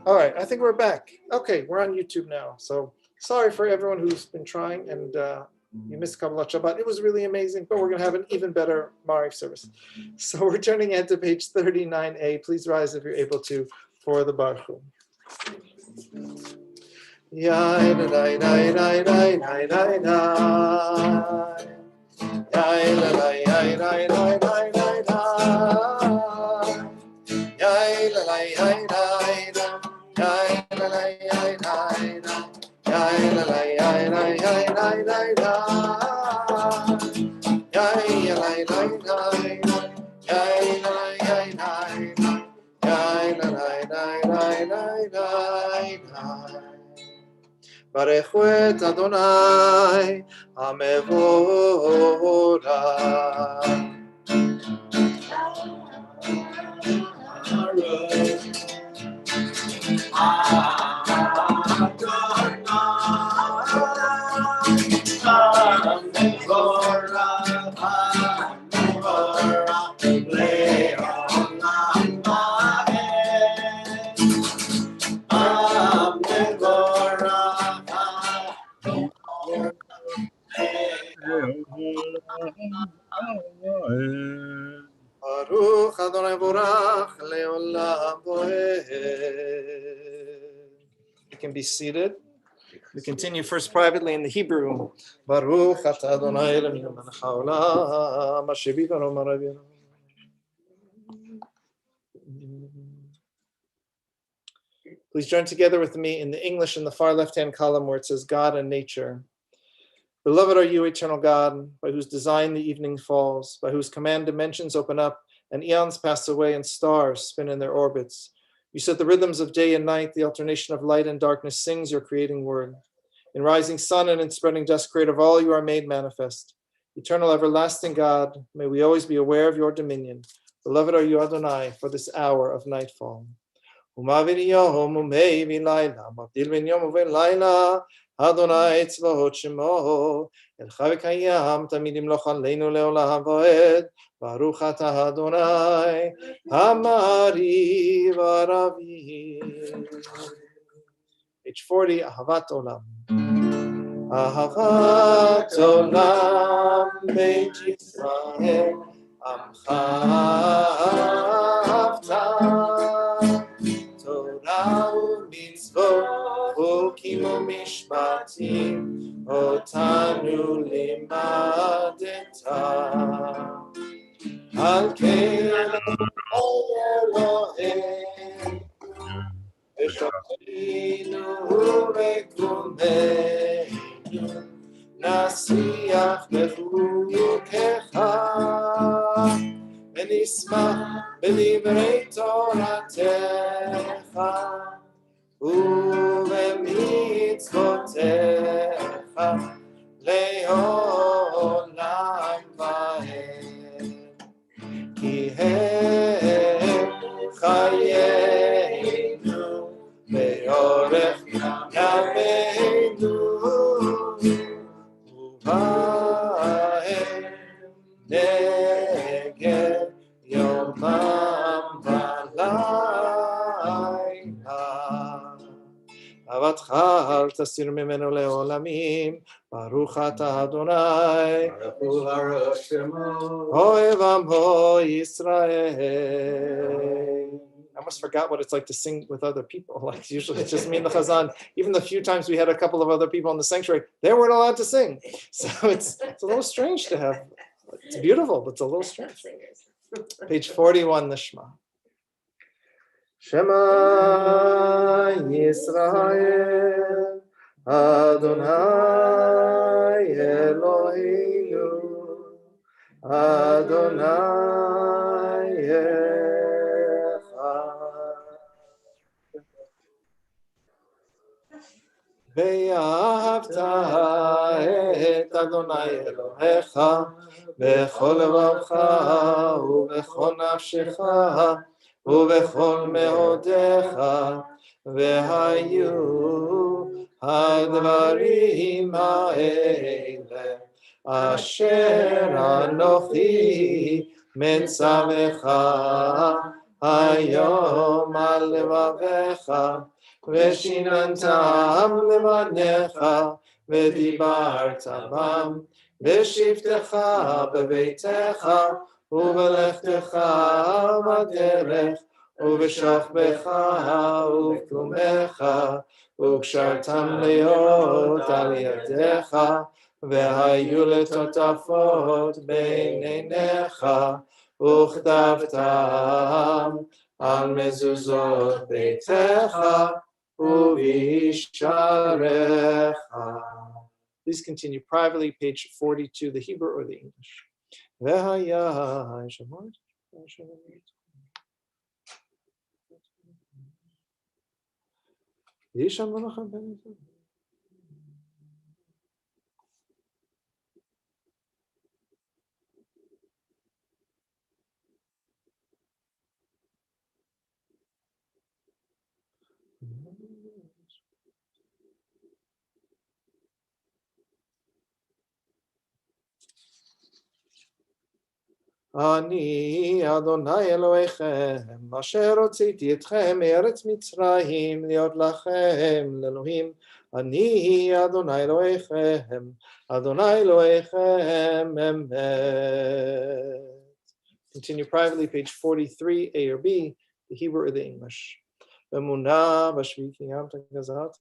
All right, I think we're back. Okay, we're on YouTube now. So sorry for everyone who's been trying and you missed Kabbalat Shabbat. It was really amazing, but we're going to have an even better Mariv service. So we're turning into page 39a. Please rise if you're able to for the Baruch Hu. Barechu et Adonai HaMevorach. Baruch Adonai Borach Leolam Boed. You can be seated. We continue first privately in the Hebrew. Baruch Ata Adonai Eloheinu melech haolam asher bivaro marav. Please join together with me in the English in the far left-hand column where it says God and nature. Beloved are you, eternal God, by whose design the evening falls, by whose command dimensions open up, and eons pass away, and stars spin in their orbits. You set the rhythms of day and night, the alternation of light and darkness sings your creating word. In rising sun and in spreading dusk, great of all you are made manifest. Eternal, everlasting God, may we always be aware of your dominion. Beloved are you, Adonai, for this hour of nightfall. Adonai tzvahot shemo, elcha v'kayam, tamid yimloch aleinu leolam va'ed, baruch atah Adonai, hamari v'aravi. Page 40, Ahavat Olam. Ahavat Olam, Beit Yisrael, Amcha Ahavta, Torah u'mitzvot, Chokim u'mishpatim, Otanu limadeta. Al ken Elohim, V'shofteinu v'kumeinu, Nasiach b'chukecha, V'nismach b'divrei Toratecha, U'v'mitzvotecha le'olam va'ed. Ki hem chayeinu ve'orech yameinu, U'ba'em neged yomam v'layla. Avatcha al tasir mimenu le'olamim, Baruch atah Adonai, Ohev Amo Yisrael. I almost forgot what it's like to sing with other people. Like usually it's just me and the Chazan. Even the few times we had a couple of other people in the sanctuary, they weren't allowed to sing. So it's a little strange to have. It's beautiful, but it's a little strange. Page 41, the Shema. Shema Yisrael, Adonai Eloheinu, Adonai Echad. Ve'ahavta et Adonai Elohecha bechol levavecha ubechol nafshecha ובכל מאודיך, והיו הדברים האלה, אשר אנוכי מצווך היום על לבביך, ושיננתם לבניך, ודיברת בם, בשבתך בביתך, ובלכתך בדרך, ובשוכבך ובקומך, וקשרתם להיות על ידיך, והיו לטוטפות בין עיניך, וכתבתם על מזוזות ביתך ובישעריך. Please continue privately, page 42, the Hebrew or the English. והיה שמות. ישמעו לכם בנפרד. אני אדוני אלוהיכם, אשר הוצאתי אתכם מארץ מצרים, להיות לכם לאלוהים. אני אדוני אלוהיכם, אדוני אלוהיכם אמת. Continue privately, page 43, A or B, the Hebrew or the English. אמונה בשביעי קיימת גזרת.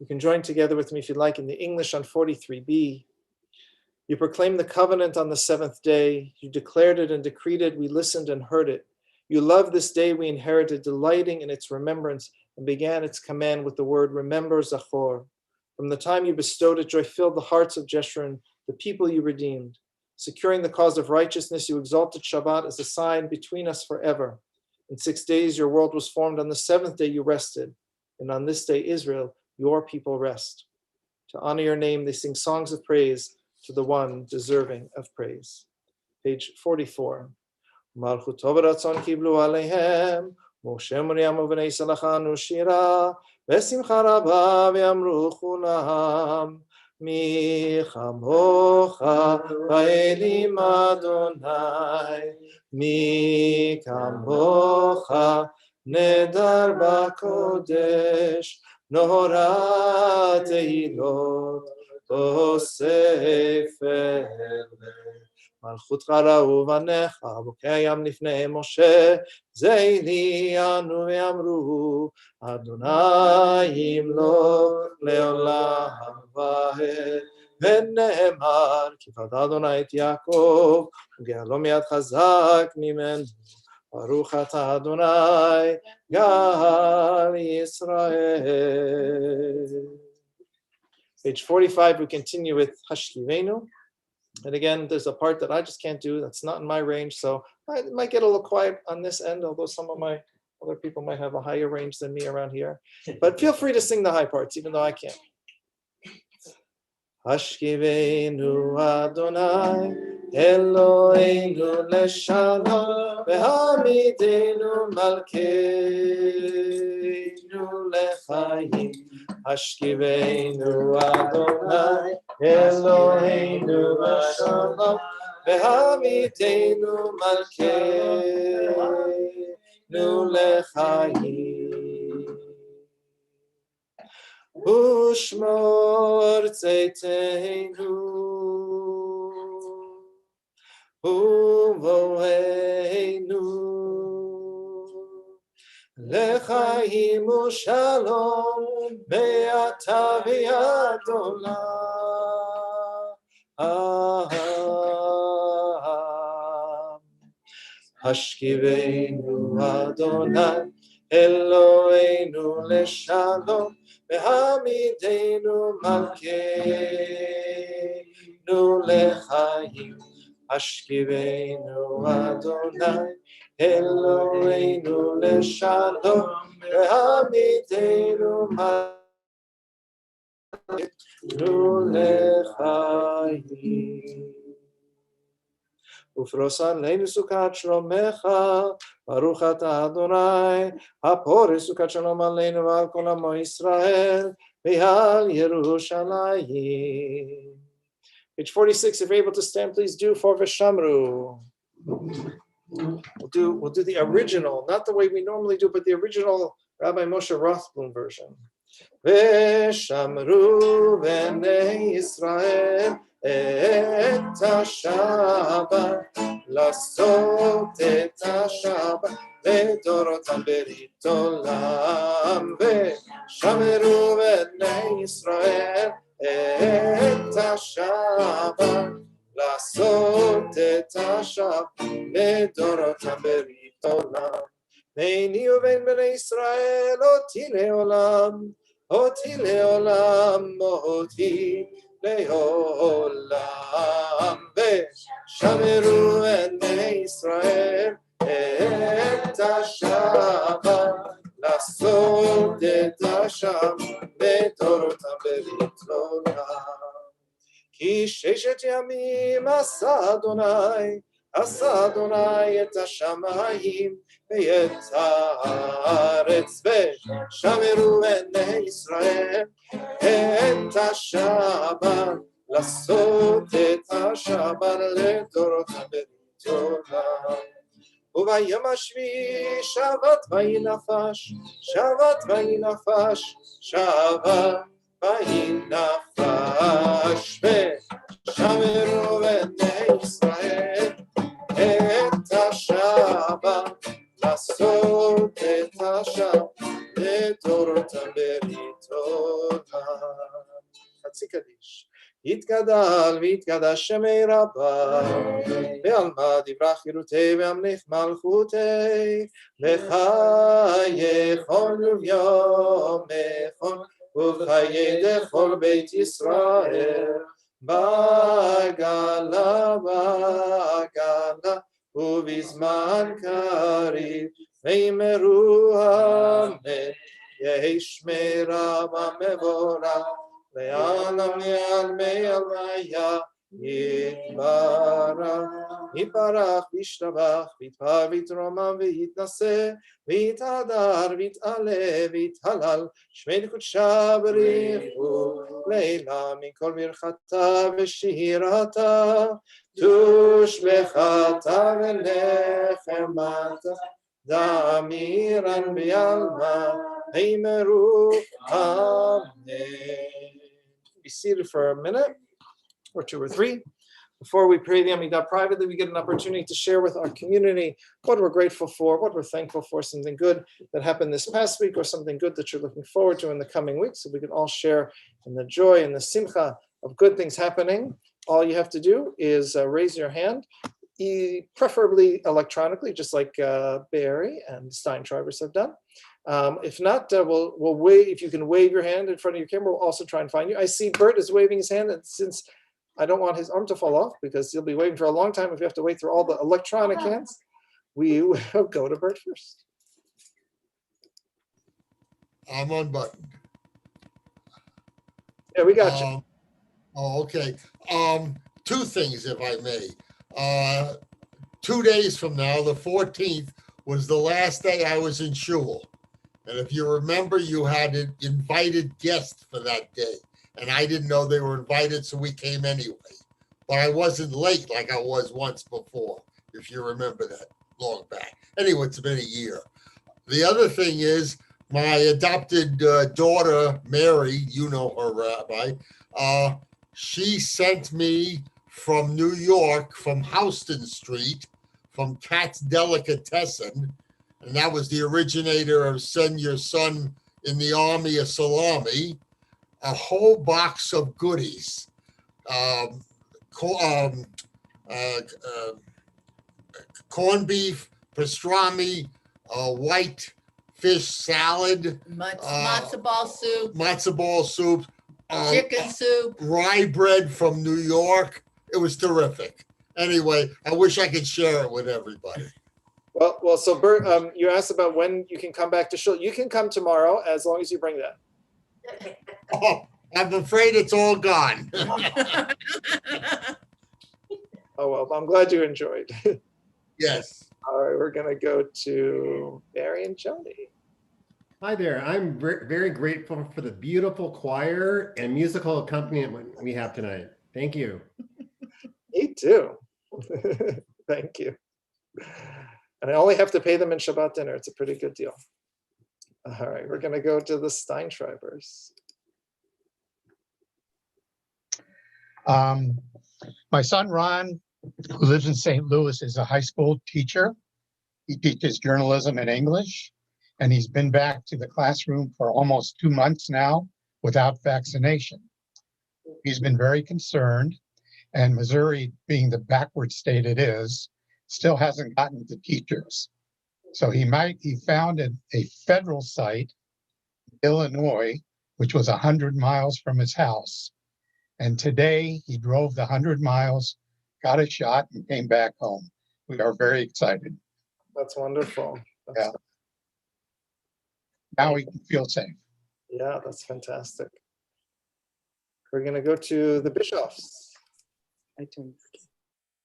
You can join together with me if you'd like in the English on 43b. You proclaimed the covenant on the seventh day. You declared it and decreed it. We listened and heard it. You loved this day we inherited, delighting in its remembrance, and began its command with the word, remember Zachor. From the time you bestowed it, joy filled the hearts of Jeshurun, the people you redeemed. Securing the cause of righteousness, you exalted Shabbat as a sign between us forever. In 6 days your world was formed. On the seventh day you rested. And on this day, Israel, your people rest. To honor your name, they sing songs of praise to the one deserving of praise. Page 44. Malchut tov ratzon kiblu aleihem, Moshe Miriam uvenei salachanu shira, vesimcha rabba ve'amru chulam, mi chamocha va'elim Adonai, mi kamocha nedar b'kodesh, נורא תהילות תוספת מלכותך ראו בניך בוקע ים לפני משה זה עניינו ואמרו אדוני ימלוך לעולם ועד ונאמר כי פדה אדוני את יעקב וגאלו מיד חזק ממנו ברוך אתה אדוני גאל ישראל. Page 45, we continue with Hashkivenu. And again, there's a part that I just can't do. That's not in my range. So I might get a little quiet on this end, although some of my other people might have a higher range than me around here. But feel free to sing the high parts, even though I can't. Hashkivenu Adonai Eloheinu leshalom ve'hamidenu malkeinu lechayim Hashkivenu Adonai Eloheinu leshalom ve'hamidenu malkeinu lechayim Ushmor tzeiteinu Uvoheinu Lechayim u'shalom Be'ata v'yad olam Hashkivenu Adonai Eloheinu leshalom Ve'hamidenu malkeinu lechayim Hashkivenu Adonai Eloheinu leshalom Ve'hamidenu malkeinu lechayim ופרוס עלינו סוכת שלומך, ברוך אתה אדוני, הפורס סוכת שלום עלינו ועל כל עמו ישראל, ועל ירושלים. Page 46, if you're able to stand, please do for Veshamru. We'll do the original, not the way we normally do, but the original Rabbi Moshe Rothblum version. Veshamru b'nei Yisrael et ha-Shabbat, לעשות את השבת לדורותם ברית עולם. ושמרו בני ישראל את השבת, לעשות את השבת לדורותם ברית עולם. ביני ובין בני ישראל אותי לעולם, אותי לעולם, אותי לעולם. ושמרו בני ישראל את השבת, לעשות את השבת לדורותם ברית עולם. כי ששת ימים עשה אדוני את השמיים ואת הארץ, ושמרו בני ישראל את השבת, לעשות את השבת לדורותם ברית עולם. וביום השביעי שבת וינפש, שבת וינפש, שבת וינפש, ושמרו בני ישראל את השבת, לעשות את השבת לדורותם ברית עולם. חצי קדיש. יתגדל ויתקדש שמי רבה, ועלמא דברה חירותי ואמלך מלכותי, וחייכון וביומכון ובחיי דכל בית ישראל, בגלה ובזמן קריב, ואמרו אמן, יהי שמרה ומבורך, לעלמי עלמי עלמיה יתברך. יתברך וישתבח ויתפאר ויתרומם ויתנשא ויתהדר ויתעלה ויתהלל, שמי קודשה בריחו לילה מכל מרחתה ושירתה, תושבחתה ונחמתה, דמירן ביעלמה, אמרו amen. Be seated for a minute or two or three. Before we pray the Amidah privately, we get an opportunity to share with our community what we're grateful for, what we're thankful for, something good that happened this past week or something good that you're looking forward to in the coming weeks, so we can all share in the joy and the simcha of good things happening. All you have to do is raise your hand, preferably electronically, just like Barry and Steinschreibers have done. If not, we'll wave. If you can wave your hand in front of your camera, we'll also try and find you. I see Bert is waving his hand, and since I don't want his arm to fall off because he'll be waiting for a long time if you have to wait through all the electronic hands, we will go to Bert first. I'm unbuttoned. Yeah, we got you. Okay. Two things, if I may. 2 days from now, the 14th, was the last day I was in shul. And if you remember, you had an invited guest for that day. And I didn't know they were invited, so we came anyway. But I wasn't late like I was once before, if you remember that long back. Anyway, it's been a year. The other thing is, my adopted daughter, Mary, you know her, Rabbi, she sent me from New York, from Houston Street, from Katz Delicatessen, and that was the originator of Send Your Son in the Army a Salami, a whole box of goodies. Corned beef, pastrami, white fish salad, matzo ball soup, chicken soup, rye bread from New York. It was terrific. Anyway, I wish I could share it with everybody. Well, so Bert, you asked about when you can come back to shul. You can come tomorrow as long as you bring that. Oh, I'm afraid it's all gone. Oh, well, I'm glad you enjoyed. Yes. All right, we're going to go to Barry and Joni. Hi there. I'm very grateful for the beautiful choir and musical accompaniment we have tonight. Thank you. Me too. Thank you. And I only have to pay them in Shabbat dinner. It's a pretty good deal. All right, we're going to go to the Steinschreibers. My son, Ron, who lives in St. Louis, is a high school teacher. He teaches journalism and English, and he's been back to the classroom for almost 2 months now without vaccination. He's been very concerned, and Missouri, being the backward state it is, still hasn't gotten to teachers. So he found a federal site, Illinois, which was 100 miles from his house. And today he drove the 100 miles, got a shot, and came back home. We are very excited. That's wonderful. Yeah. Now he can feel safe. Yeah, that's fantastic. We're going to go to the Bischoffs.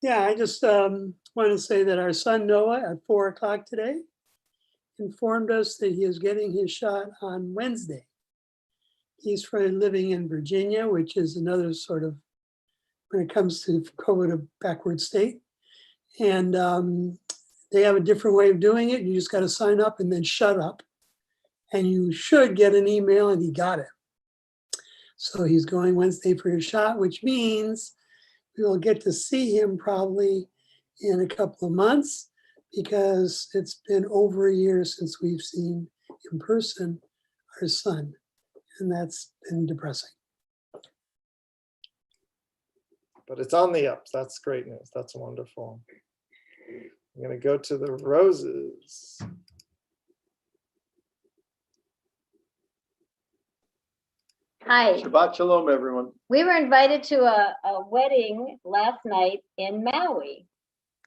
Yeah, I just want to say that our son Noah at 4 o'clock today informed us that he is getting his shot on Wednesday. He's living in Virginia, which is another sort of, when it comes to COVID, a backward state. And they have a different way of doing it. You just got to sign up and then shut up. And you should get an email, and he got it. So he's going Wednesday for his shot, which means we will get to see him probably in a couple of months, because it's been over a year since we've seen in person our son. And that's been depressing. But it's on the up. That's great news. That's wonderful. I'm going to go to the Roses. Hi, Shabbat shalom, everyone. we were invited to a wedding last night in Maui.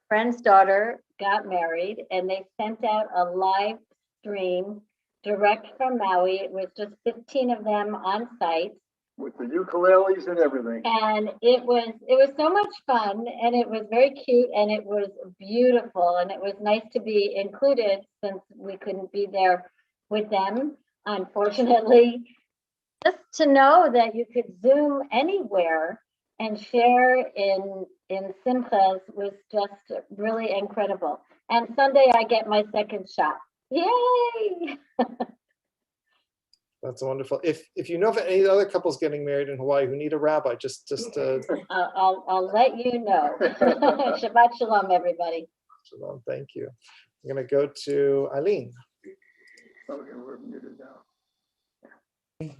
Friend's daughter got married, and they sent out a live stream direct from Maui. It was just 15 of them on site. With the ukuleles and everything. And it was so much fun, and it was very cute, and it was beautiful, and it was nice to be included since we couldn't be there with them, unfortunately. Just to know that you could Zoom anywhere and share in Simchas was just really incredible. And Sunday I get my second shot. Yay! That's wonderful. If you know of any other couples getting married in Hawaii who need a rabbi, just I'll let you know. Shabbat shalom, everybody. shalom. Thank you. I'm going to go to Eileen. Okay, we're muted now.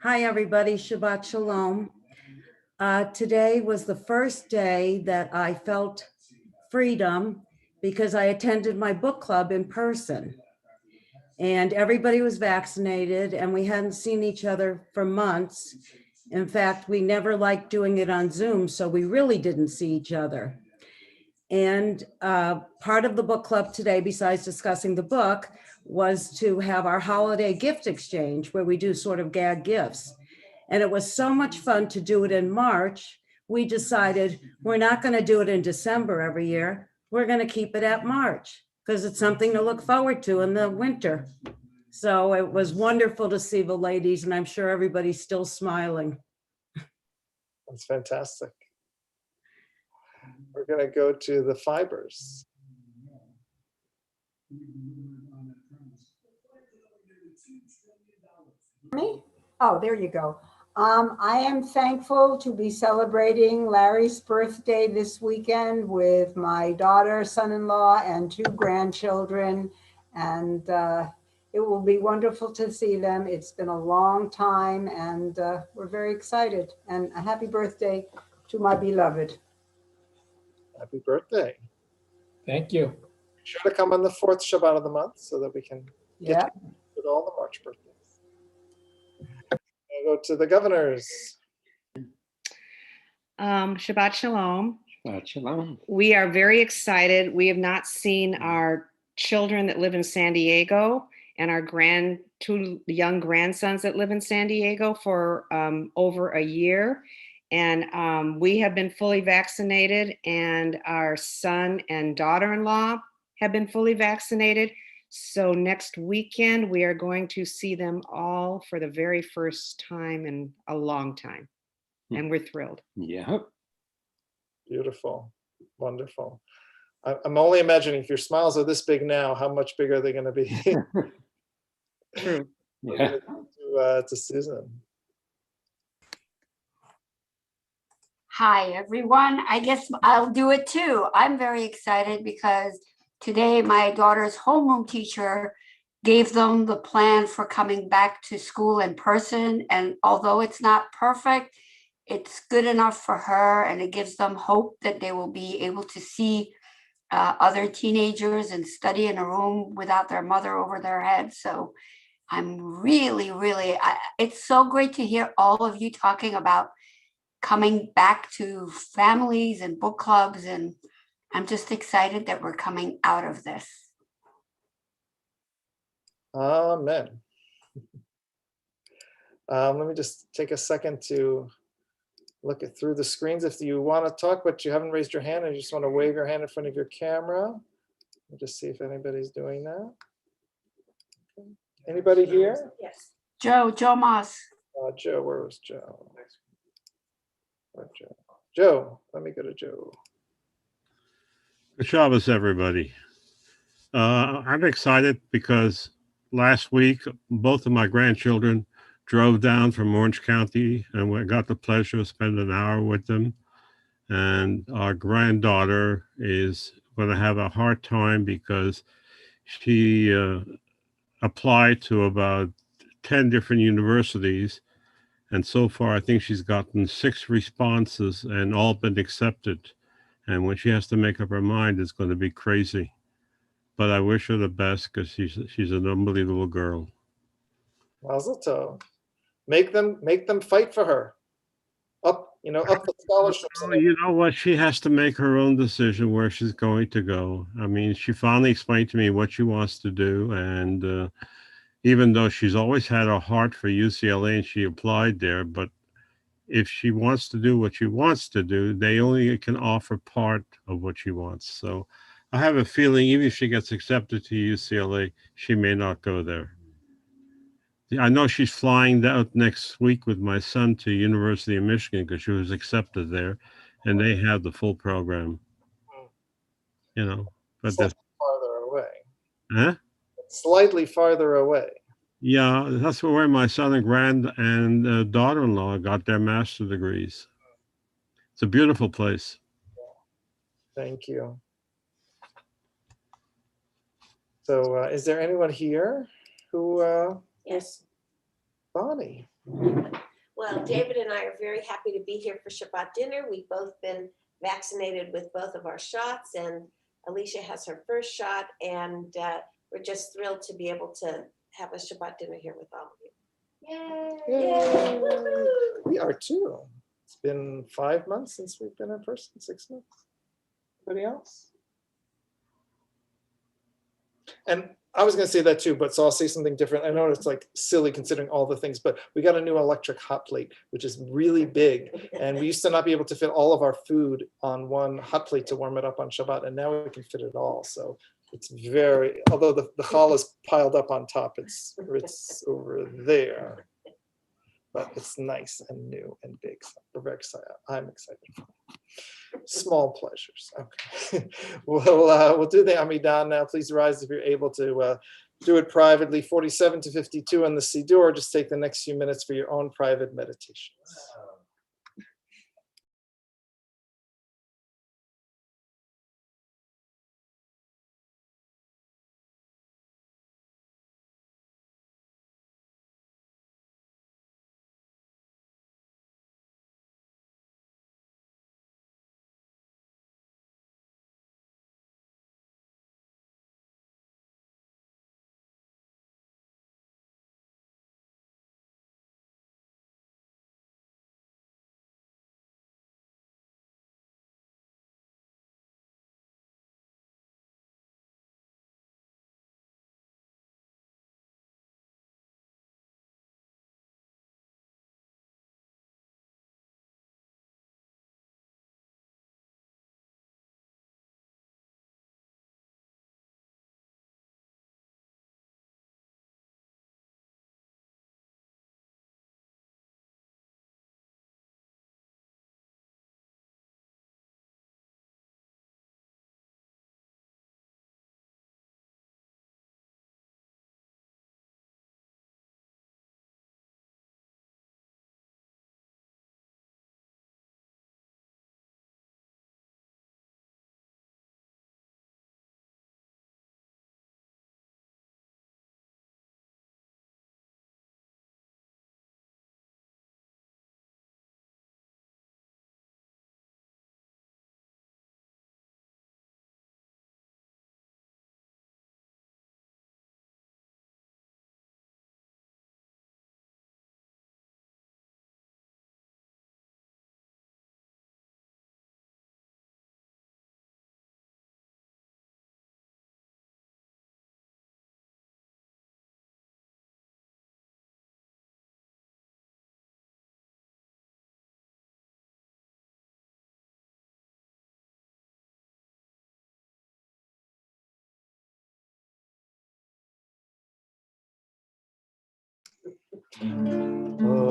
Hi, everybody. Shabbat shalom. Today was the first day that I felt freedom because I attended my book club in person. And everybody was vaccinated, and we hadn't seen each other for months. In fact, we never liked doing it on Zoom, so we really didn't see each other. And part of the book club today, besides discussing the book, was to have our holiday gift exchange where we do sort of gag gifts. And it was so much fun to do it in March. We decided we're not going to do it in December every year. We're going to keep it at March because it's something to look forward to in the winter. So it was wonderful to see the ladies, and I'm sure everybody's still smiling. That's fantastic. We're going to go to the Fibers. Me? Oh, there you go. I am thankful to be celebrating Larry's birthday this weekend with my daughter, son-in-law, and 2 grandchildren. And it will be wonderful to see them. It's been a long time, and we're very excited. And a happy birthday to my beloved. Happy birthday. Thank you. Be sure to come on the 4th Shabbat of the month so that we can get Yeah. you with all the March birthdays. I'll go to the governors. Shabbat shalom. Shabbat shalom. We are very excited. We have not seen our children that live in San Diego and our 2 young grandsons that live in San Diego for over a year. And we have been fully vaccinated, and our son and daughter-in-law have been fully vaccinated. So next weekend, we are going to see them all for the very first time in a long time. And we're thrilled. Yeah. Beautiful. Wonderful. I'm only imagining if your smiles are this big now, how much bigger are they going to be? True. Yeah. To Susan. Hi, everyone. I guess I'll do it too. I'm very excited because today my daughter's homeroom teacher gave them the plan for coming back to school in person. And although it's not perfect, it's good enough for her, and it gives them hope that they will be able to see other teenagers and study in a room without their mother over their head. So I'm really, it's so great to hear all of you talking about coming back to families and book clubs, and I'm just excited that we're coming out of this. Amen. Let me just take a second to look through the screens. If you want to talk, but you haven't raised your hand and you just want to wave your hand in front of your camera, we'll just see if anybody's doing that. Anybody here? Yes. Joe Moss. Joe, where was Joe? Joe, let me go to Joe. Good Shabbos, everybody. I'm excited because last week, both of my grandchildren drove down from Orange County, and we got the pleasure of spending an hour with them. And our granddaughter is going to have a hard time because she applied to about 10 different universities. And so far, I think she's gotten 6 responses and all been accepted. And when she has to make up her mind, it's going to be crazy. But I wish her the best because she's an unbelievable girl. Mazel tov. Make them fight for her. Up the scholarships. Oh, you know what? She has to make her own decision where she's going to go. I mean, she finally explained to me what she wants to do. And even though she's always had a heart for UCLA and she applied there, but if she wants to do what she wants to do, they only can offer part of what she wants. So I have a feeling even if she gets accepted to UCLA, she may not go there. I know she's flying out next week with my son to University of Michigan because she was accepted there, and they have the full program. But that's farther away. Huh? Slightly farther away. Yeah, that's where my son and daughter-in-law got their master's degrees. It's a beautiful place. Thank you. So is there anyone here who? Yes. Bonnie. Well, David and I are very happy to be here for Shabbat dinner. We've both been vaccinated with both of our shots, and Alicia has her first shot, and we're just thrilled to be able to have a Shabbat dinner here with all of you. Yay! Yay! Woo-hoo! We are too. It's been 5 months since we've been in person, 6 months. Anybody else? And I was going to say that too, but so I'll say something different. I know it's like silly considering all the things, but we got a new electric hot plate, which is really big. And we used to not be able to fit all of our food on one hot plate to warm it up on Shabbat, and now we can fit it all. So it's very, although the challah is piled up on top, it's over there. But it's nice and new and big. So we're very excited. I'm excited for it. Small pleasures. Okay. We'll do the Amidah now. Please rise if you're able to do it privately. 47 to 52 on the Siddur. Just take the next few minutes for your own private meditations.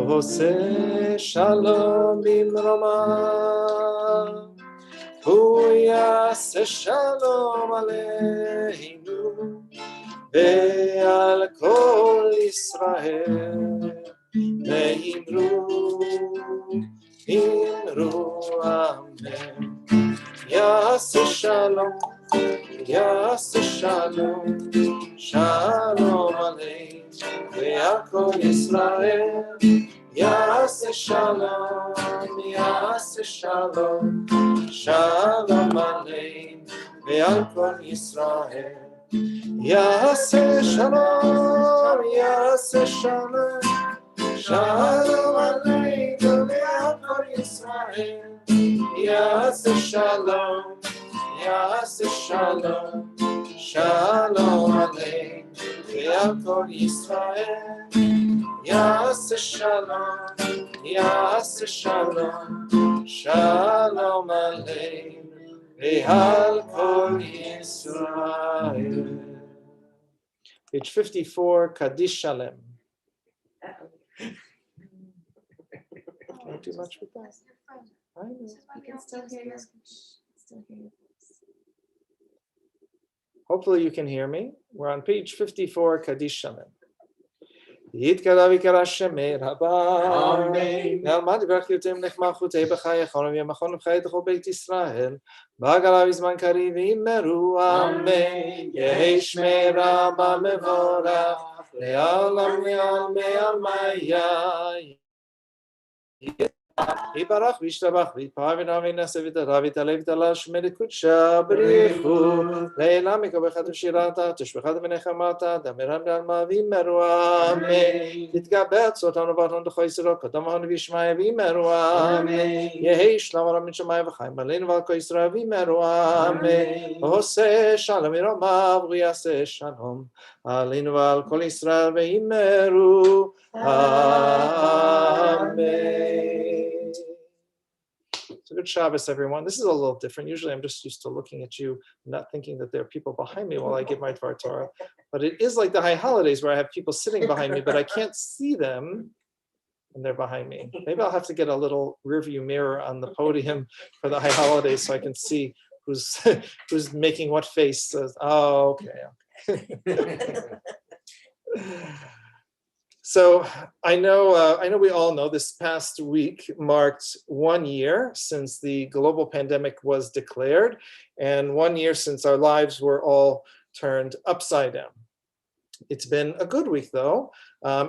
עושה שלום במרומה, הוא יעשה שלום עלינו ועל כל ישראל. ואמרו, אמרו אמן. יעשה שלום, יעשה שלום, שלום עלינו ועל כל ישראל. יעשה שלום, יעשה שלום, שלום עלינו ועל כל ישראל. יעשה שלום, יעשה שלום, שלום עלינו ועל כל ישראל. יעשה שלום, יעשה שלום, שלום עלינו ועל כל ישראל. יעשה שלום, יעשה שלום, שלום עלינו ועל כל ישראל. Page 54, Kaddish Shalem. Can't do much with that. I know. You can still hear you. Hopefully you can hear me. We're on page 54, Kaddish Shalem. יתקרא ויקרא שמי רבה. אמן. נלמד ברכיותיהם נחמחותי בחייכם וימחון בחיי תכל בית ישראל. בגלה בזמן קריב ואמרו אמן. יהי שמי רבה מבורך לעולם לעלמי עלמי. יברך וישתבח ויתפאר ונעמי נעשה ותדע ויתעלה ותעלה שמי קודשה בריחו לעילם יקבך את שירתה תשבחה ונחמתה דמרם לעלמה ואמרו אמן. תתגבר צאתנו ואתנו דחו ישראל קדם ההון וישמעיה ואמרו אמן. יהי שלום עולם מן שמיים וחיים עלינו ועל כל ישראל ואמרו אמן. ועושה שלום מרומיו ויעשה שלום עלינו ועל כל ישראל ואמרו amen. So good Shabbos, everyone. This is a little different. Usually I'm just used to looking at you, not thinking that there are people behind me while I give my Dvar Torah. But it is like the high holidays where I have people sitting behind me, but I can't see them, and they're behind me. Maybe I'll have to get a little rearview mirror on the podium for the high holidays so I can see who's making what face. Oh, okay. So I know we all know this past week marked 1 year since the global pandemic was declared and 1 year since our lives were all turned upside down. It's been a good week though,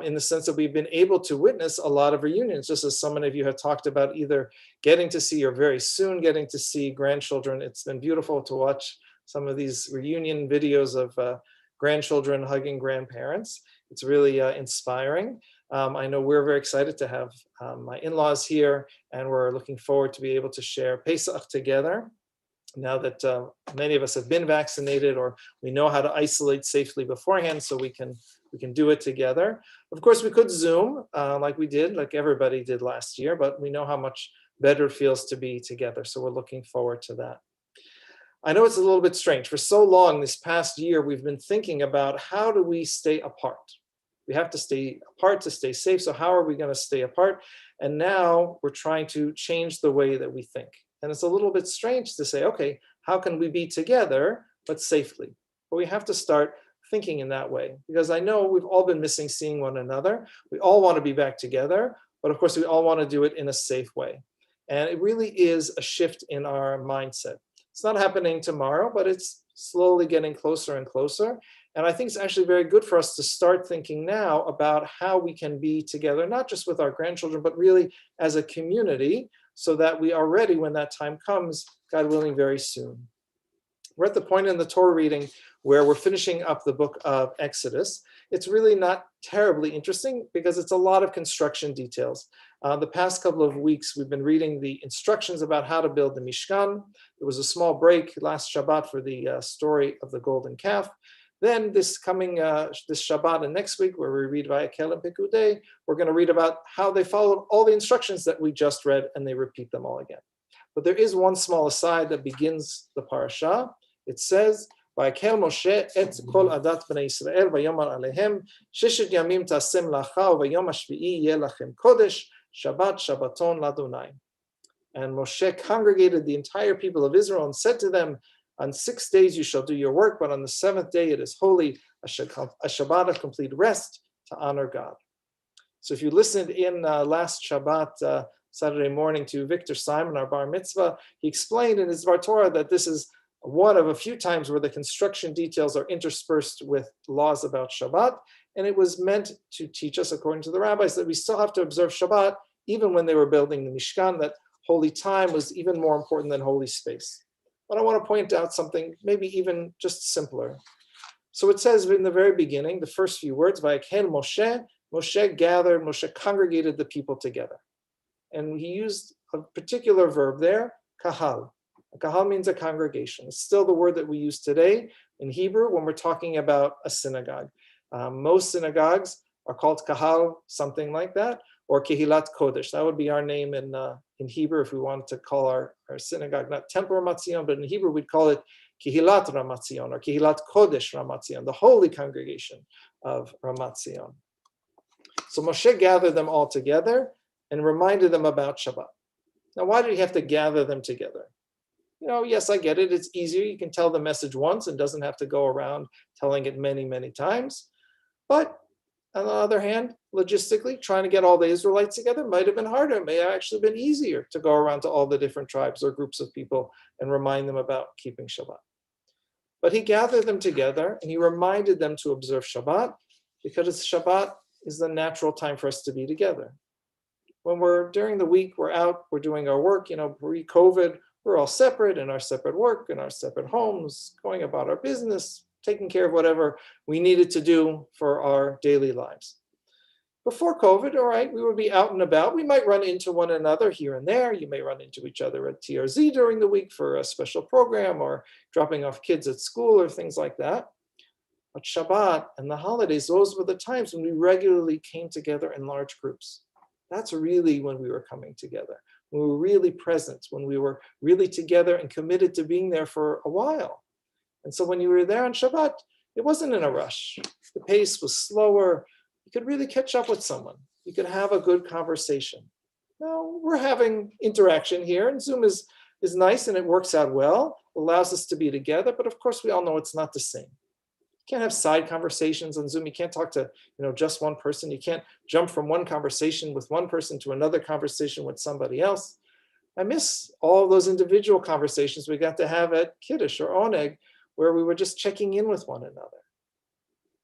in the sense that we've been able to witness a lot of reunions, just as so many of you have talked about either getting to see or very soon getting to see grandchildren. It's been beautiful to watch some of these reunion videos of grandchildren hugging grandparents. It's really inspiring. I know we're very excited to have my in-laws here, and we're looking forward to be able to share Pesach together. Now that many of us have been vaccinated, or we know how to isolate safely beforehand, so we can do it together. Of course, we could Zoom like we did, like everybody did last year, but we know how much better it feels to be together. So we're looking forward to that. I know it's a little bit strange. For so long this past year, we've been thinking about how do we stay apart? We have to stay apart to stay safe. So how are we going to stay apart? And now we're trying to change the way that we think. And it's a little bit strange to say, okay, how can we be together, but safely? But we have to start thinking in that way, because I know we've all been missing seeing one another. We all want to be back together, but of course we all want to do it in a safe way. And it really is a shift in our mindset. It's not happening tomorrow, but it's slowly getting closer and closer. And I think it's actually very good for us to start thinking now about how we can be together, not just with our grandchildren, but really as a community, so that we are ready when that time comes, God willing, very soon. We're at the point in the Torah reading where we're finishing up the book of Exodus. It's really not terribly interesting because it's a lot of construction details. The past couple of weeks, we've been reading the instructions about how to build the Mishkan. There was a small break last Shabbat for the story of the golden calf. Then this coming, this Shabbat and next week, where we read Vayakel and Pekudei, we're going to read about how they followed all the instructions that we just read, and they repeat them all again. But there is one small aside that begins the parasha. It says, ויקהל משה את כל עדת בני ישראל ויאמר עליהם ששת ימים תעשה מלאכה וביום השביעי יהיה לכם קודש Shabbat Shabbaton Ladonai. And Moshe congregated the entire people of Israel and said to them, on 6 days you shall do your work, but on the 7th day it is holy, a Shabbat of complete rest to honor God. So if you listened in last Shabbat, Saturday morning, to Victor Simon, our bar mitzvah, he explained in his Dvar Torah that this is one of a few times where the construction details are interspersed with laws about Shabbat, and it was meant to teach us, according to the rabbis, that we still have to observe Shabbat even when they were building the Mishkan, that holy time was even more important than holy space. But I want to point out something maybe even just simpler. So it says in the very beginning, the first few words, Vayikhen Moshe, Moshe gathered, Moshe congregated the people together. And he used a particular verb there, kahal. Kahal means a congregation. It's still the word that we use today in Hebrew when we're talking about a synagogue. Most synagogues are called kahal, something like that, or kehilat kodesh. That would be our name in Hebrew if we wanted to call our synagogue not Temple Ramat Zion, but in Hebrew we'd call it kehilat Ramat Zion or kehilat kodesh Ramat Zion, the holy congregation of Ramat Zion. So Moshe gathered them all together and reminded them about Shabbat. Now, why did he have to gather them together? Yes, I get it. It's easier. You can tell the message once and doesn't have to go around telling it many, many times. But on the other hand, logistically, trying to get all the Israelites together might have been harder. It may have actually been easier to go around to all the different tribes or groups of people and remind them about keeping Shabbat. But he gathered them together and he reminded them to observe Shabbat because Shabbat is the natural time for us to be together. When we're during the week, we're out, we're doing our work, pre-COVID, we're all separate in our separate work, in our separate homes, going about our business, taking care of whatever we needed to do for our daily lives. Before COVID, all right, we would be out and about. We might run into one another here and there. You may run into each other at TRZ during the week for a special program or dropping off kids at school or things like that. But Shabbat and the holidays, those were the times when we regularly came together in large groups. That's really when we were coming together, when we were really present, when we were really together and committed to being there for a while. And so when you were there on Shabbat, it wasn't in a rush. The pace was slower. You could really catch up with someone. You could have a good conversation. Now, we're having interaction here, and Zoom is nice and it works out well, allows us to be together, but of course we all know it's not the same. You can't have side conversations on Zoom. You can't talk to just one person. You can't jump from one conversation with one person to another conversation with somebody else. I miss all those individual conversations we got to have at Kiddush or Oneg, where we were just checking in with one another.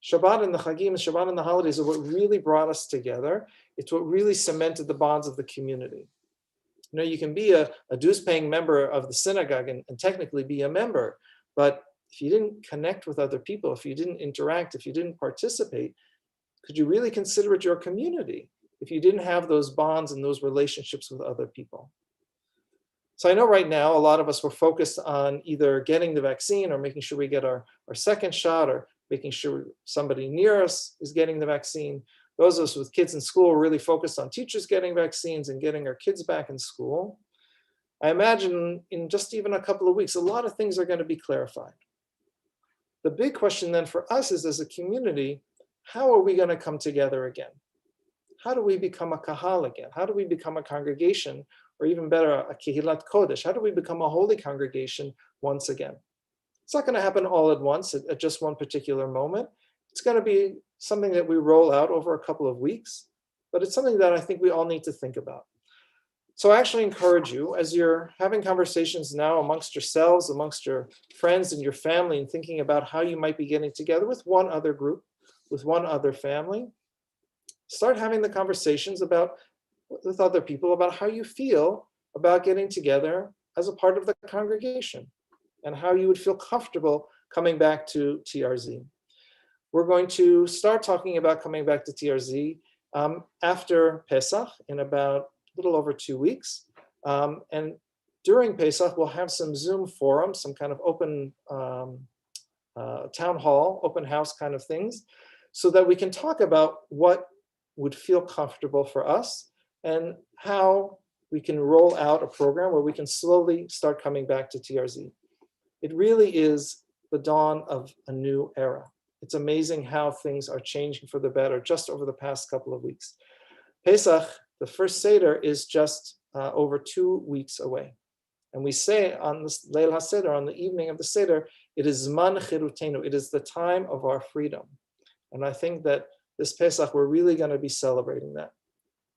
Shabbat and the Chagim and Shabbat and the holidays are what really brought us together. It's what really cemented the bonds of the community. You can be a dues-paying member of the synagogue and technically be a member, but if you didn't connect with other people, if you didn't interact, if you didn't participate, could you really consider it your community if you didn't have those bonds and those relationships with other people? So I know right now, a lot of us were focused on either getting the vaccine or making sure we get our second shot or making sure somebody near us is getting the vaccine. Those of us with kids in school are really focused on teachers getting vaccines and getting our kids back in school. I imagine in just even a couple of weeks, a lot of things are going to be clarified. The big question then for us is, as a community, how are we going to come together again? How do we become a kahal again? How do we become a congregation, or even better, a kehilat kodesh? How do we become a holy congregation once again? It's not going to happen all at once at just one particular moment. It's going to be something that we roll out over a couple of weeks, but it's something that I think we all need to think about. So I actually encourage you, as you're having conversations now amongst yourselves, amongst your friends and your family, and thinking about how you might be getting together with one other group, with one other family, start having the conversations with other people about how you feel about getting together as a part of the congregation and how you would feel comfortable coming back to TRZ. We're going to start talking about coming back to TRZ after Pesach in about a little over 2 weeks. And during Pesach, we'll have some Zoom forums, some kind of open town hall, open house kind of things, so that we can talk about what would feel comfortable for us and how we can roll out a program where we can slowly start coming back to TRZ. It really is the dawn of a new era. It's amazing how things are changing for the better just over the past couple of weeks. Pesach, the first Seder, is just over 2 weeks away. And we say on this Leil HaSeder, on the evening of the Seder, it is Zman Chirutenu, it is the time of our freedom. And I think that this Pesach, we're really going to be celebrating that,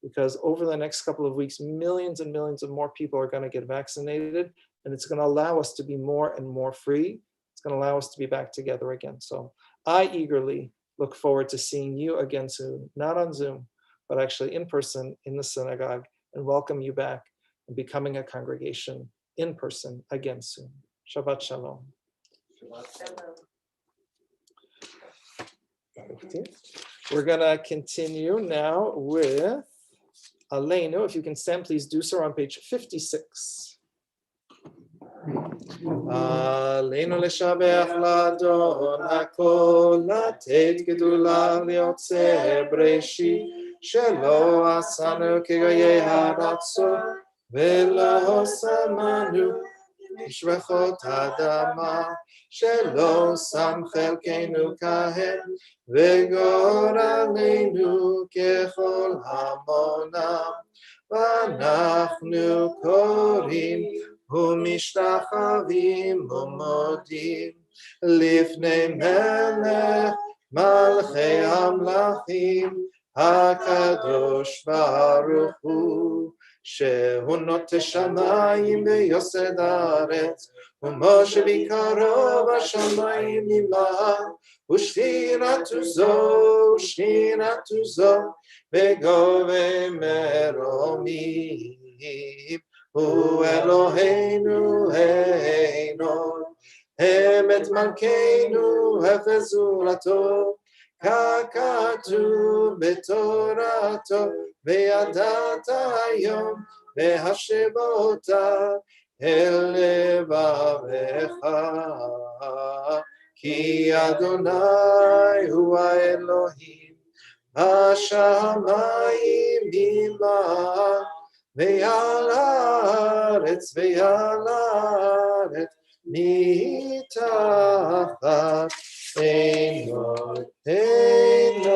because over the next couple of weeks, millions and millions of more people are going to get vaccinated, and it's going to allow us to be more and more free. It's going to allow us to be back together again. So I eagerly look forward to seeing you again soon, not on Zoom, but actually in person in the synagogue, and welcome you back and becoming a congregation in person again soon. Shabbat Shalom. We're going to continue now with Aleinu. If you can stand, please do so on page 56. Aleinu לשבח לאדון הכל, לתת גדולה ליוצא בראשית, שלא עשנו כגויי הארצות, ולא שמנו משפחות האדמה, שלא שם חלקנו כהם, וגורלנו ככל המונם, ואנחנו קוראים ומשתחווים ומודים לפני מלך מלכי המלכים, הקדוש ברוך הוא, שהוא נוטה שמיים ויוסד הארץ, ומשה ביקרו בשמיים נמעל, ושכינתו זו בגובה מרומים. הוא אלוהינו אינו, אמת מלכנו הפזורתו, ככתוב בתורתו, וידעת היום והשבות אל לבבך, כי אדוני הוא האלוהים, השמיים ממעל, ועל הארץ מתחת עינו.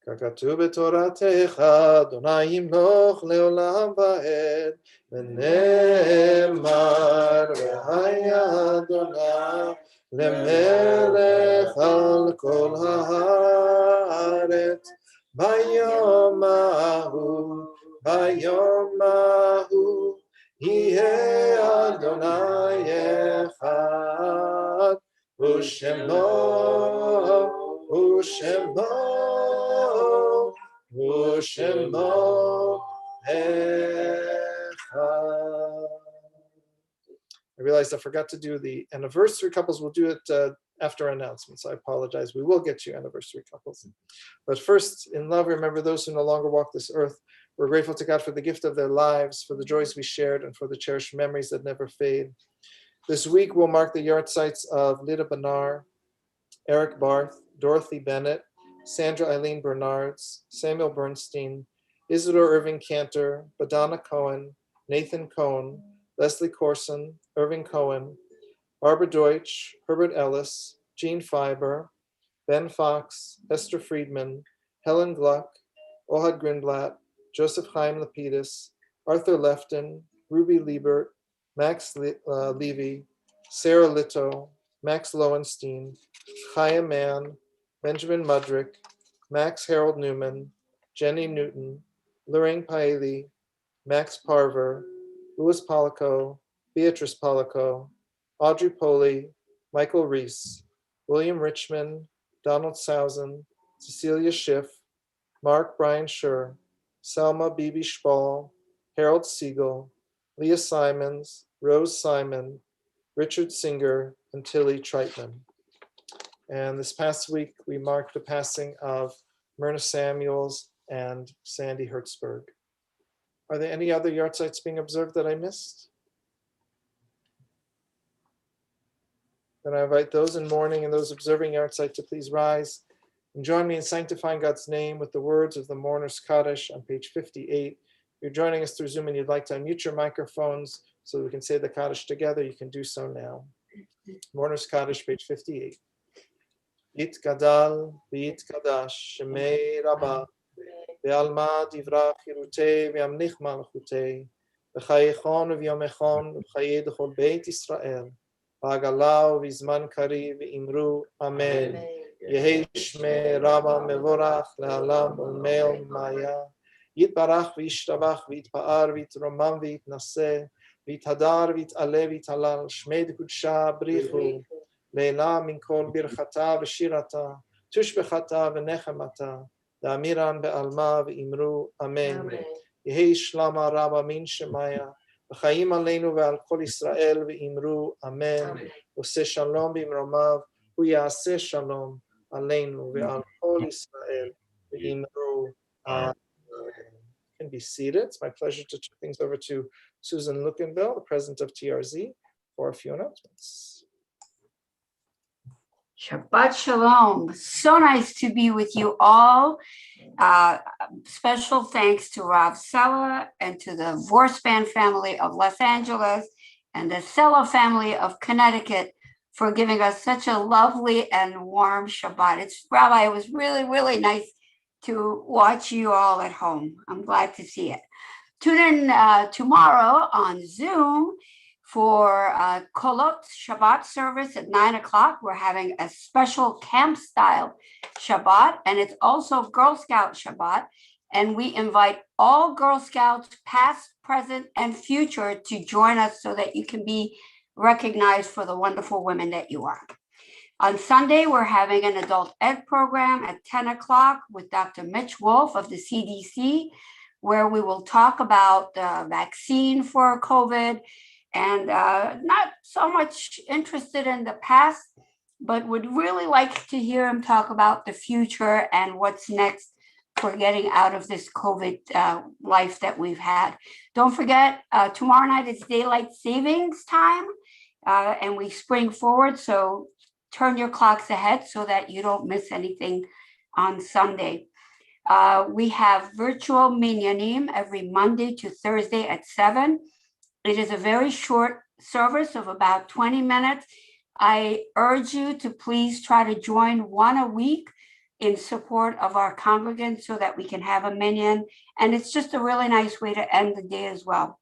ככתוב בתורתך, אדוני ימלוך לעולם ועד, ונאמר והיה אדוני למלך על כל הארץ. ביום ההוא יהיה אדוני אחד, ושמו אחד. I realized I forgot to do the anniversary couples. We'll do it after announcements. I apologize. We will get you anniversary couples. But first, in love, remember those who no longer walk this earth. We're grateful to God for the gift of their lives, for the joys we shared, and for the cherished memories that never fade. This week, we'll mark the yard sites of Lida Benar, Eric Barth, Dorothy Bennett, Sandra Eileen Bernards, Samuel Bernstein, Isidore Irving Cantor, Badana Cohen, Nathan Cohen, Leslie Corson, Irving Cohen, Barbara Deutsch, Herbert Ellis, Jean Fiber, Ben Fox, Esther Friedman, Helen Gluck, Ohad Grindblatt, Joseph Chaim Lapidus, Arthur Lefton, Ruby Liebert, Max Levy, Sarah Litto, Max Lowenstein, Chaim Mann, Benjamin Mudrick, Max Harold Newman, Jenny Newton, Lorraine Paeli, Max Parver, Louis Polico, Beatrice Polico, Audrey Poley, Michael Reese, William Richmond, Donald Sousen, Cecilia Schiff, Mark Brian Schur, Selma Bibi Spall, Harold Siegel, Leah Simons, Rose Simon, Richard Singer, and Tilly Treitman. And this past week, we marked the passing of Myrna Samuels and Sandy Hertzberg. Are there any other yard sites being observed that I missed? Then I invite those in mourning and those observing yard site to please rise And join me in sanctifying God's name with the words of the Mourner's Kaddish on page 58. If you're joining us through Zoom and you'd like to unmute your microphones so we can say the Kaddish together, you can do so now. Mourner's Kaddish, page 58. Yitgadal v'yitkadash shemei Rabbah ve'alma divra chirutei ve'amlich malchutei v'chayechon v'yomechon v'chayei d'chol beit Yisrael v'agalau v'zman kari v'imru Amen. Yehi shmei Rabbah mevorach le'alam u'meil maya yitbarach v'yishtabach v'yitpa'ar v'yitromam v'yitnaseh v'yithadar v'yit'aleh v'yithalal shmei d'kudsha brichu Leila min kol birchata v'shirata, tushbechata v'nechemata, da'amiran be'alma v'imru Amen. Yehi shlama Rabbah min shemaya, v'chaim aleinu ve'al kol Yisrael v'imru Amen. V'oseh shalom b'imromav, hu ya'aseh shalom aleinu ve'al kol Yisrael v'imru Amen. You can be seated. It's my pleasure to turn things over to Susan Luckenbill, the president of TRZ, for a few announcements. Shabbat Shalom. So nice to be with you all. Special thanks to Rav Sella and to the Vorspan family of Los Angeles and the Sella family of Connecticut for giving us such a lovely and warm Shabbat. Rabbi, it was really, really nice to watch you all at home. I'm glad to see it. Tune in tomorrow on Zoom for Kolot Shabbat service at 9 o'clock. We're having a special camp style Shabbat, and it's also Girl Scout Shabbat. And we invite all Girl Scouts, past, present, and future, to join us so that you can be recognized for the wonderful women that you are. On Sunday, we're having an adult ed program at 10 o'clock with Dr. Mitch Wolf of the CDC, where we will talk about the vaccine for COVID, and not so much interested in the past, but would really like to hear him talk about the future and what's next for getting out of this COVID life that we've had. Don't forget, tomorrow night is daylight savings time, and we spring forward, so turn your clocks ahead so that you don't miss anything on Sunday. We have virtual minyanim every Monday to Thursday at 7. It is a very short service of about 20 minutes. I urge you to please try to join one a week in support of our congregants so that we can have a minyan. And it's just a really nice way to end the day as well.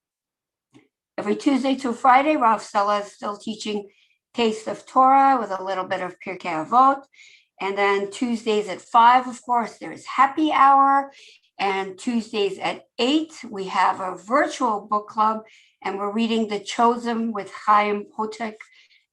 Every Tuesday to Friday, Rav Sella is still teaching Taste of Torah with a little bit of Pirkei Avot. And then Tuesdays at 5, of course, there's happy hour. And Tuesdays at 8, we have a virtual book club, and we're reading The Chosen with Chaim Potek.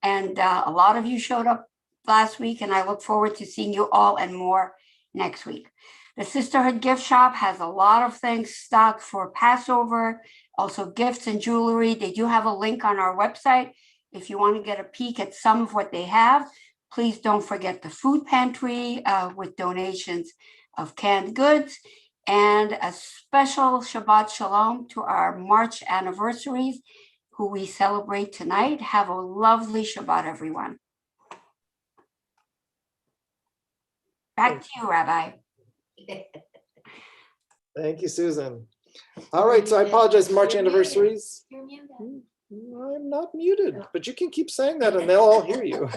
And a lot of you showed up last week, and I look forward to seeing you all and more next week. The Sisterhood Gift Shop has a lot of things stocked for Passover, also gifts and jewelry. They do have a link on our website. If you want to get a peek at some of what they have, please don't forget the food pantry with donations of canned goods. And a special Shabbat Shalom to our March anniversaries, who we celebrate tonight. Have a lovely Shabbat, everyone. Back to you, Rabbi. Thank you, Susan. All right, so I apologize, March anniversaries. I'm not muted, but you can keep saying that and they'll all hear you.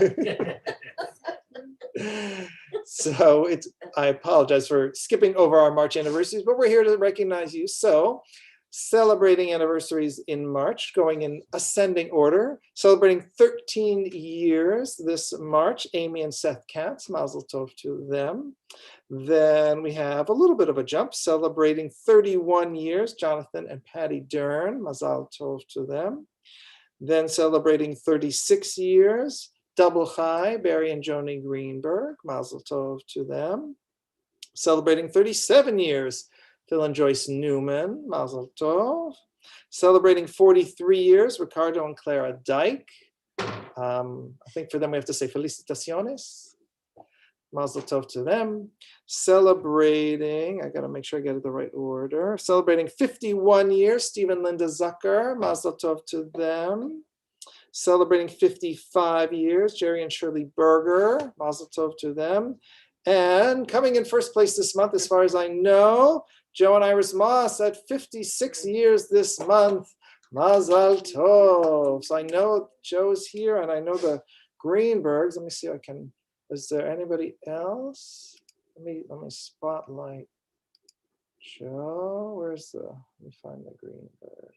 So I apologize for skipping over our March anniversaries, but we're here to recognize you. So celebrating anniversaries in March, going in ascending order, celebrating 13 years this March, Amy and Seth Katz, mazel tov to them. Then we have a little bit of a jump, celebrating 31 years, Jonathan and Patty Dern, mazel tov to them. Then celebrating 36 years, Double Chai, Barry and Joni Greenberg, mazel tov to them. Celebrating 37 years, Phil and Joyce Newman, mazel tov. Celebrating 43 years, Ricardo and Clara Dyke. I think for them we have to say felicitaciones. Mazel tov to them. Celebrating, I gotta make sure I get it the right order. Celebrating 51 years, Steve and Linda Zucker, mazel tov to them. Celebrating 55 years, Jerry and Shirley Berger, mazel tov to them. And coming in first place this month, as far as I know, Joe and Iris Moss at 56 years this month. Mazal tov. So I know Joe's here, and I know the Greenbergs. Let me see if I can. Is there anybody else? Let me spotlight Joe. Let me find the Greenberg.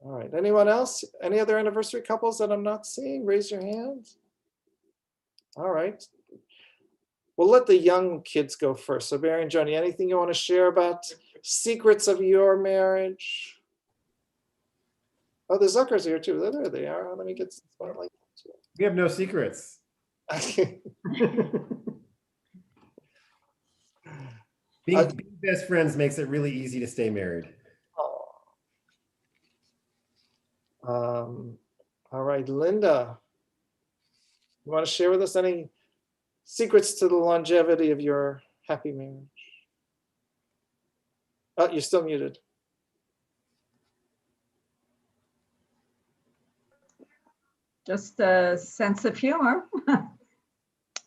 All right. Anyone else? Any other anniversary couples that I'm not seeing? Raise your hands. All right. We'll let the young kids go first. So Barry and Joni, anything you want to share about secrets of your marriage? Oh, the Zuckers are here too. There they are. Let me get some spotlight. We have no secrets. Being best friends makes it really easy to stay married. All right, Linda, you want to share with us any secrets to the longevity of your happy marriage? Oh, you're still muted. Just a sense of humor.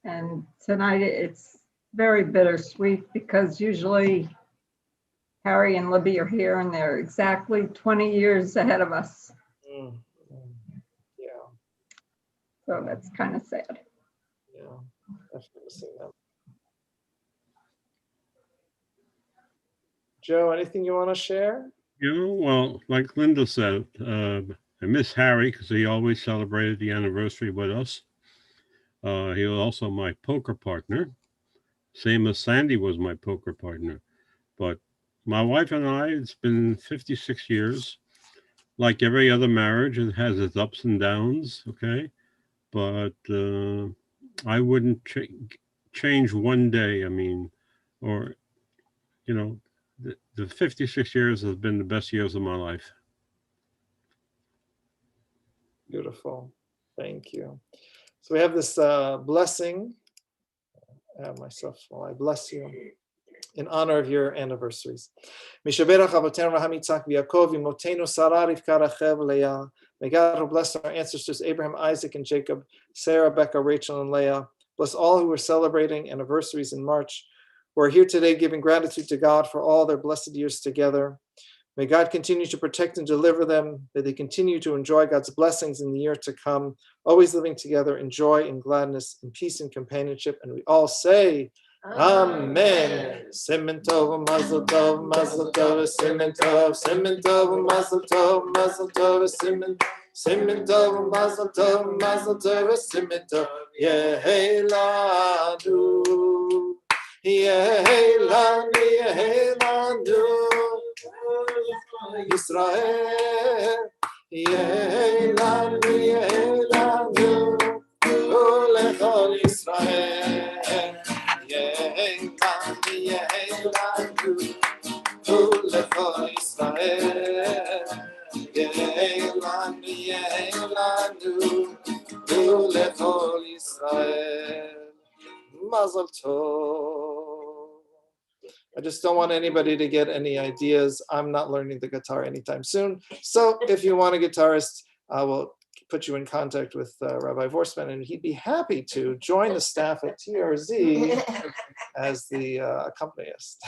And tonight it's very bittersweet because usually Harry and Libby are here and they're exactly 20 years ahead of us. Yeah. So that's kind of sad. Yeah, definitely see that. Joe, anything you want to share? Well, like Linda said, I miss Harry because he always celebrated the anniversary with us. He was also my poker partner, same as Sandy was my poker partner. But my wife and I, it's been 56 years. Like every other marriage, it has its ups and downs, okay? But I wouldn't change one day, or, the 56 years has been the best years of my life. Beautiful. Thank you. So we have this blessing. I have myself, well, I bless you in honor of your anniversaries. May God who bless our ancestors Abraham, Isaac, and Jacob, Sarah, Becca, Rachel, and Leah. Bless all who are celebrating anniversaries in March, who are here today giving gratitude to God for all their blessed years together. May God continue to protect and deliver them. May they continue to enjoy God's blessings in the year to come, always living together in joy and gladness, in peace and companionship. And we all say, Amen. Simen tov, mazel tov, simen tov, simen tov, mazel tov, simen tov, mazel tov, simen tov, yehelanu, yehelanu, Yisrael, yehelanu, yehelanu, ulechol Yisrael. Yehelanu, ulechol Yisrael. Yehelanu, yehelanu, ulechol Yisrael. Mazel tov. I just don't want anybody to get any ideas. I'm not learning the guitar anytime soon. So if you want a guitarist, I will put you in contact with Rabbi Vorsman, and he'd be happy to join the staff at TRZ as the accompanist.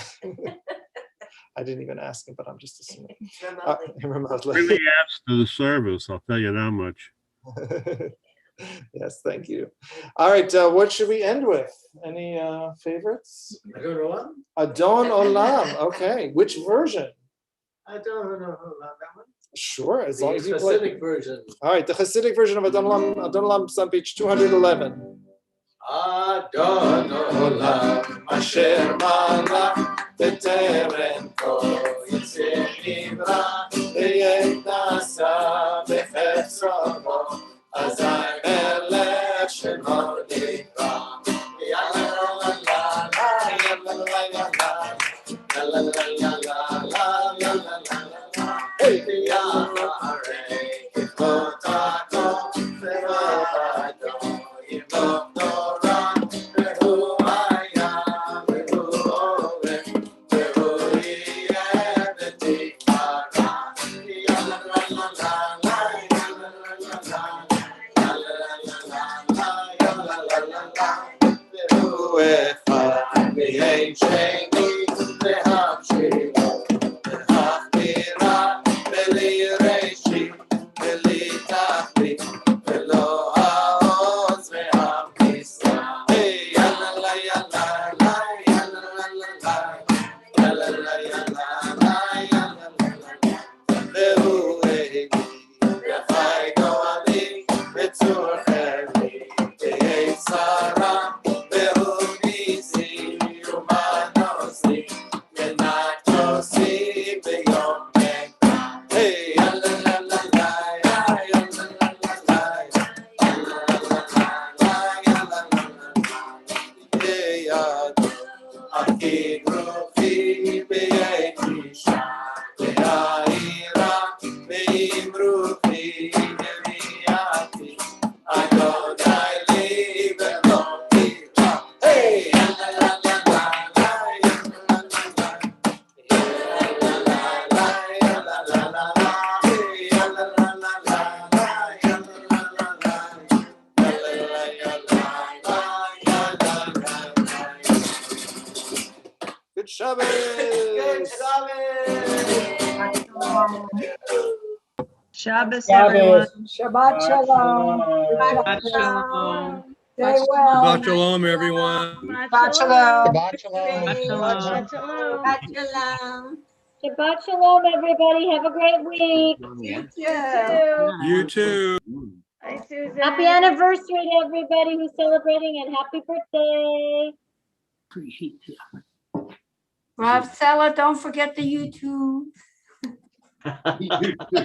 I didn't even ask him, but I'm just assuming. Remotely. Really adds to the service, I'll tell you that much. Yes, thank you. All right, what should we end with? Any favorites? Adon Olam? Adon Olam. Okay, which version? Adon Olam, that one? Sure, as long as you play. The Hasidic version. All right, the Hasidic version of Adon Olam is on page 211. Adon Olam, Asher Malach, B'terem Kol Yitzir Nivra, V'yetnasa B'chefzono, Azai Melech Shemo Nivra, Yalla la la la, yalla la la la, yalla la la la la, yalla la la la. Hey, Yalla Arei, Kifotako, V'Vado, Yimok Torah, V'Hu Haya, V'Hu Oven, V'Hu Yeh V'Tikvara, Yalla la la la la, yalla la la la. Shabbos, everyone. Shabbat shalom. Shabbat shalom. Stay well. Shabbat shalom, everyone. Shabbat shalom. Shabbat shalom. Shabbat shalom. Shabbat shalom. Shabbat shalom, everybody. Have a great week. You too. You too. Hi, Susan. Happy anniversary to everybody who's celebrating and happy birthday. Rob Sella, don't forget the YouTube.